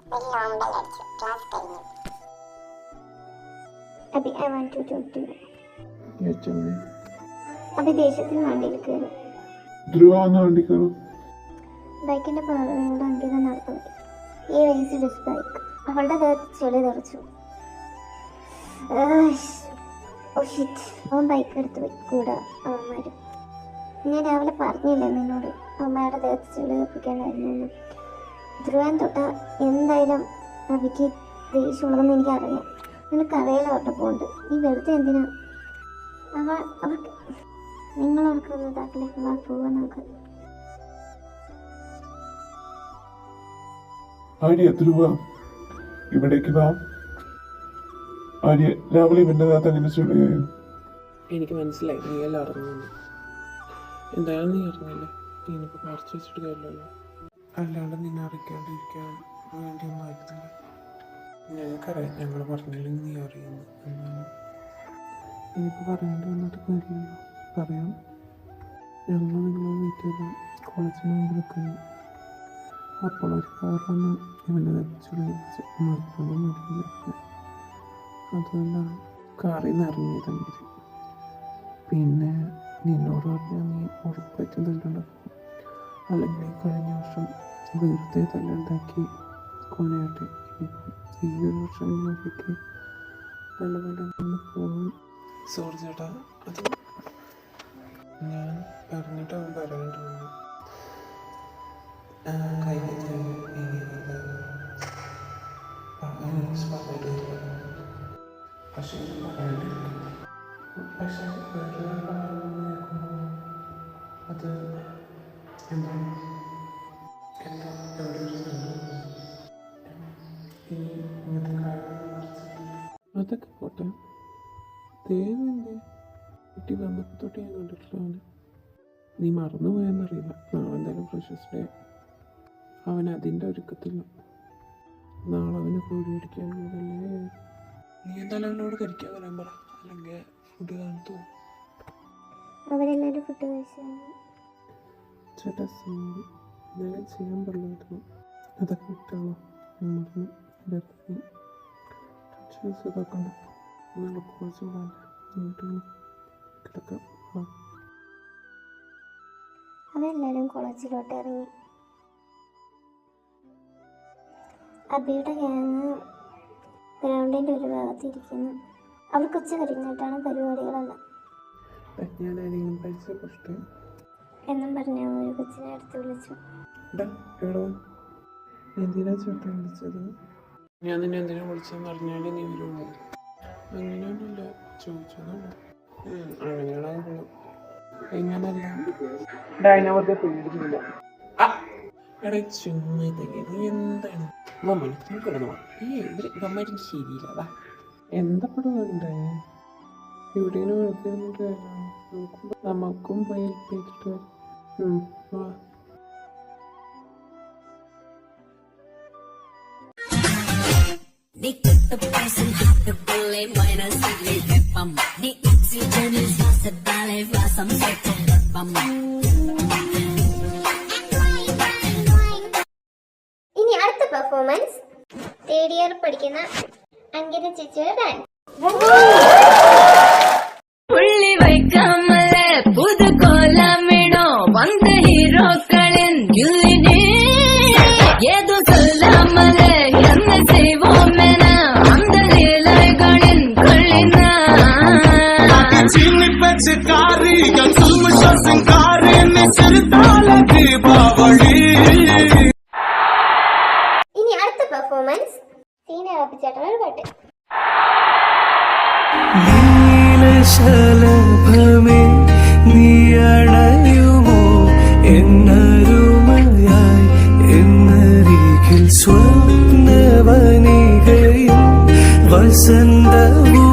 Abhi, I want to talk to you. Yes, tell me. Abhi, ദേശത്തിൽ വണ്ടിയിൽ കയറി. ധ്രുവാന്ന് വണ്ടി കയറും. ബൈക്കിന്റെ പാതകളോട് അങ്കിത നടത്തുന്നു. ഈ റേസ് ഡിസ് ബൈക്ക് അവളുടെ ദേഹത്ത് ചെളി തെറിച്ചു. അവൻ ബൈക്ക് എടുത്ത് പോയി കൂടെ അവന്മാരും. ഞാൻ രാവിലെ പറഞ്ഞില്ലേ നിന്നോട് അമ്മയുടെ ദേഹത്ത് ചെളി തെറിപ്പിക്കാനായിരുന്നു. ധ്രുവൻ തൊട്ട എന്തായാലും അവിക്ക് ദേഷ്യമുള്ളതെന്ന് എനിക്കറിയാം. നിനക്കറിയാലോ അവരുടെ പോണ്ട്. നീ വെറുതെ എന്തിനാ അവർക്ക് നിങ്ങളവർക്ക് ഇതാക്കിലേക്ക് വാ പോവാൻ നമുക്ക്. ആര്യ ധ്രുവ ഇവിടേക്ക് വാ. ആര്യ രാവിലെ ഇവന്റെ അകത്ത് അങ്ങനെ ചുള്ളിയായി. എനിക്ക് മനസ്സിലായി നീ എല്ലാം അറിഞ്ഞു. എന്തായാലും നീ അറിഞ്ഞില്ലേ, നീനിപ്പോൾ പറിച്ചു വെച്ചിട്ട് കാര്യമല്ലോ. അല്ലാണ്ട് നിന്നെ അറിയിക്കാണ്ടിരിക്കാൻ വേണ്ടിയൊന്നും ആയിരുന്നില്ല. ഞങ്ങൾക്കറിയാം ഞങ്ങൾ പറഞ്ഞില്ലെങ്കിൽ നീ അറിയുന്നു എന്നാണ്. എനിക്ക് പറയേണ്ടി വന്നിട്ട് കാര്യമില്ല, പറയാം. ഞങ്ങൾ നിങ്ങളെ വെയിറ്റ് ചെയ്ത് കോളേജിന് വേണ്ടി നിൽക്കുന്നു. അപ്പോൾ ഒരു കാറാണ് ഇവനെ വെച്ച് നിർത്താനും മടിയില്ല. അതുകൊണ്ടാണ് കാറിൽ നിന്ന് ഇറങ്ങിയതെങ്കിൽ. പിന്നെ നിന്നോട് പറഞ്ഞാൽ നീ ഉറപ്പായിട്ടും തല്ലുണ്ടാക്കും. അല്ലെങ്കിൽ കഴിഞ്ഞ വർഷം വെറുതെ തല്ലുണ്ടാക്കി കൊനയാട്ടെ. ഈ ഒരു വർഷം നോക്കിയിട്ട് നല്ലപോലെ നിന്ന് പോകും. സോറി ചേട്ടാ, അത് ഞാൻ പറഞ്ഞിട്ട് അവൻ പറയേണ്ടി വന്നു. പക്ഷേ അത് എന്താ അതൊക്കെ പോട്ടെ. ദേവൻ്റെ കുട്ടി വന്നപ്പോൾ തൊട്ട് ഞാൻ കണ്ടിട്ടില്ല അവന്. നീ മറന്നുപോയെന്നറിയില്ല. നാളെ എന്തായാലും ഫ്രഷേഴ്സ് ഡേ. അവൻ അതിൻ്റെ ഒരുക്കത്തില്ല. നാളെ അവന് കോഴി അടിക്കാനുള്ളതല്ലേ. നീ എന്തായാലും അവനോട് കഴിക്കാൻ വരാൻ പറ, അല്ലെങ്കിൽ ഫുഡ് കാണത്തു. അവരെല്ലാവരും ഫുഡ് കഴിച്ചു. ചേട്ടാ സോറി, ഇന്നലെ ചെയ്യാൻ പറഞ്ഞിരുന്നു. അതൊക്കെ വിട്ടാളോ. മറന്നു ഇതാക്കണ്ട. നിങ്ങൾ കോളേജ് പോകാൻ വീട്ടിൽ കിടക്കാം. അവരെല്ലാവരും കോളേജിലോട്ട് ഇറങ്ങി. അബിയുടെ ഗ്യാങ് ഗ്രൗണ്ടിൻ്റെ ഒരു ഭാഗത്തിരിക്കുന്നു. അവർക്ക് ഉച്ച കഴിഞ്ഞിട്ടാണ് പരിപാടികളെല്ലാം. ഞാനാരെങ്കിലും പൈസ കൊടുത്ത് എന്നും പറഞ്ഞ ഒരു കൊച്ചിനെ അടുത്ത് വിളിച്ചു. എന്തിനാ ചേട്ടാ വിളിച്ചത്? ഞാൻ നിന്നെ എന്തിനാ വിളിച്ചതെന്ന് അറിഞ്ഞാൽ നീ വരുള്ളൂ. അങ്ങനെയൊന്നുമില്ല, ചോദിച്ചതാണ്. അങ്ങനെയാണെങ്കിൽ എങ്ങനല്ല ഡൈനവർക്ക് പേടിച്ചില്ല. എടാ ചുമ്മാ നീ എന്താണ് കിടന്നു ഗമ്മ ശരിയില്ല. അതാ എന്താ പടമുണ്ടേ ഇവിടെ വെറുതെ നമുക്കും പോയി ഹെൽപ്പ് ചെയ്തിട്ട് വാ. Ni ketepasan hati boleh mainan sili lepam. Ni oksigen rasa dalai rasam secong lepam. ഇനി അടുത്ത പെർഫോമൻസ് തേർഡ് ഇയർ പഠിക്കുന്ന അങ്കിത ചേച്ചിയുടെ ഡാൻസ്. പുള്ളി വയ്ക്കാമല്ലേ പുതു കോലമിടോ വന്ന ഹീറോക്കളിൻ യുലിനെ ഏതോ സൊല്ലാമല്ലേ എന്ന ചെയ്വോമെന അന്ത ലീലകളിൻ കൊള്ളിന ചിന്നി പെച്ചക്കാരി ഗംസുൽമുഷ സിംഗാരി നിസിർതാല ദീപാവളി. ഇനി അടുത്ത പെർഫോമൻസ് സീനിയർ അപ്പിച്ചേട്ടൻ ഒരു പാട്ട്. നീലശലഭമേ നീയണയുമോ എന്നരുമയായി എന്നരികിൽ സ്വപ്നവനികയും വസന്തവും